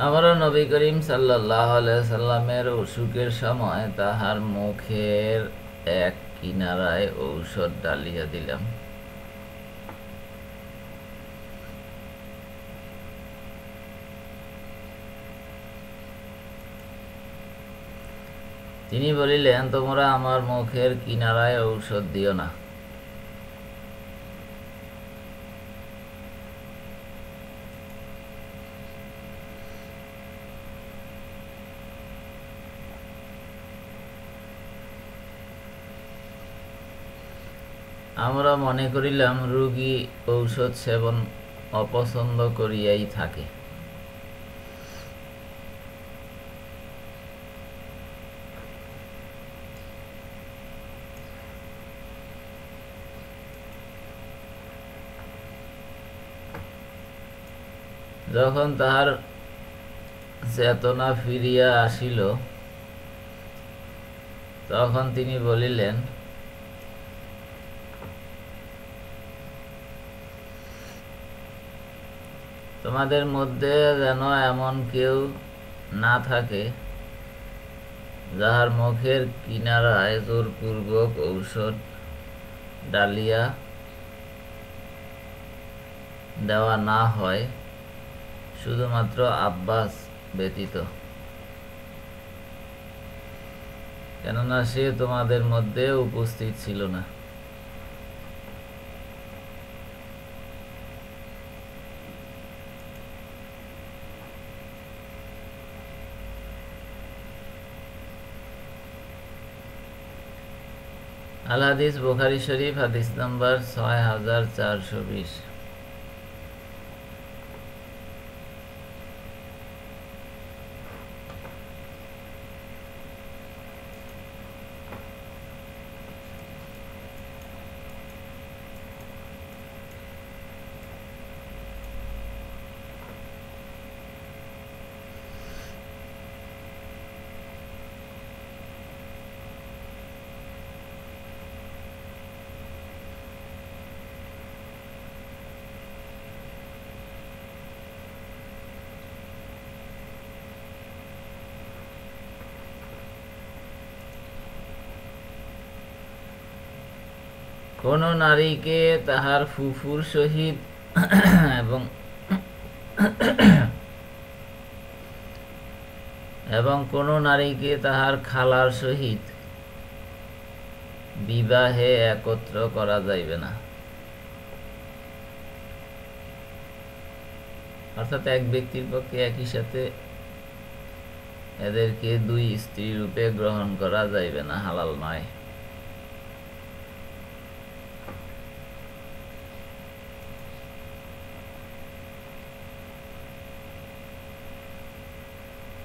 আমরা নবী করিম সাল্লাল্লাহু আলাইহি সাল্লামের অসুখের সময় তাহার মুখের এক কিনারায় ঔষধ ঢালিয়া দিলাম। তিনি বলিলেন, তোমরা আমার মুখের কিনারায় ঔষধ দিও না। আমরা মনে করিলাম রোগী ঔষধ সেবন অপছন্দ করিয়াই থাকে। যখন তাহার চেতনা ফিরিয়া আসিল, তখন তিনি বলিলেন, তোমাদের মধ্যে যেন এমন কেউ না থাকে যাহার মুখের কিনারায় জোরপূর্বক ঔষধ ঢালিয়া দেওয়া না হয়, শুধুমাত্র আব্বাস ব্যতীত, কেননা সে তোমাদের মধ্যে উপস্থিত ছিল না। আল হাদিস, বুখারী শরীফ, হাদিস নম্বর ৬৪২০। কোন নারীকে তাহার ফুফুর সহিত এবং কোন নারীকে তাহার খালার সহিত বিবাহে একত্র করা যাইবে না। অর্থাৎ এক ব্যক্তির পক্ষে একই সাথে এদেরকে দুই স্ত্রী রূপে গ্রহণ করা যাইবে না, হালাল নয়।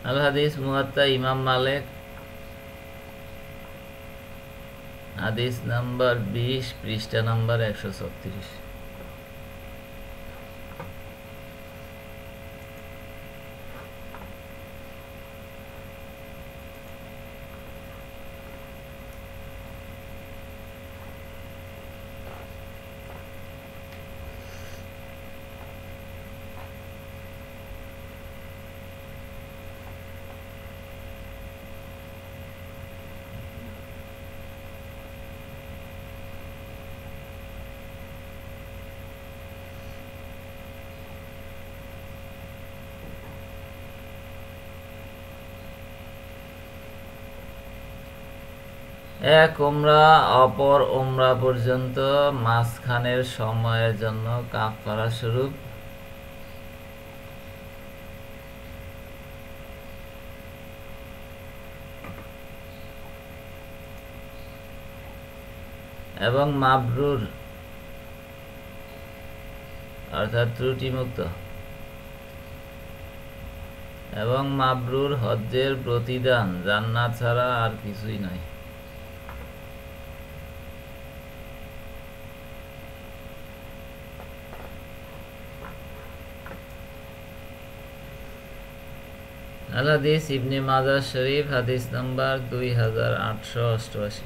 আল হাদিস, মুয়াত্তা ইমাম মালিক, হাদিস নাম্বার ২০, পৃষ্ঠা নাম্বার ১৩৬। এক উমরা অপর উমরা পর্যন্ত মাঝখানের সময়ের জন্য কাফারা স্বরূপ এবং মাবরুর অর্থাৎ ত্রুটিমুক্ত এবং মাবরুর হজ্জের প্রতিদান জান্নাত ছাড়া আর কিছুই নয়। আল হাদিস, ইবনে মাজাহ শরীফ, হাদিস নাম্বার ২৮৮৮।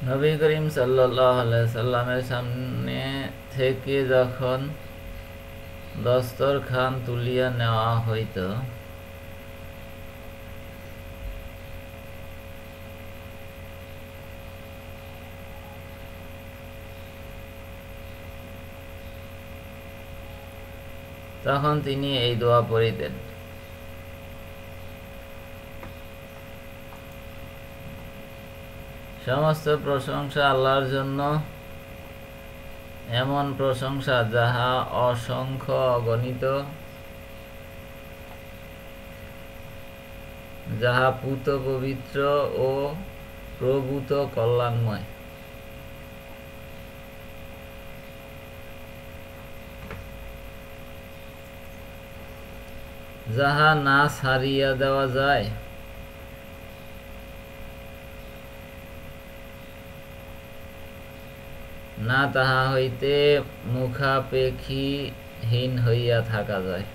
নবী করিম সাল্লাল্লাহু আলাইহি সাল্লামের সামনে থেকে যখন দস্তরখান তুলিয়া নেওয়া হইত, তখন তিনি এই দোয়া পড়িতেন: সমস্ত প্রশংসা আল্লাহর জন্য, এমন প্রশংসা যাহা অসংখ্য অগণিত, যাহা পূত পবিত্র ও প্রভূত কল্যাণময়। যাহা না ছাড়িয়া দেওয়া যায়, না তাহা হইতে মুখাপেক্ষীহীন হইয়া থাকা যায়।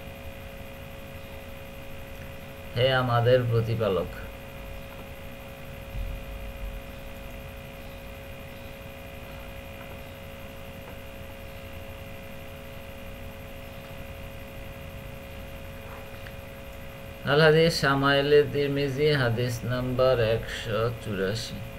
হে আমাদের প্রতিপালক, আল হাদিস শামাইলে তিরমিজি, হাদিস নাম্বার 184।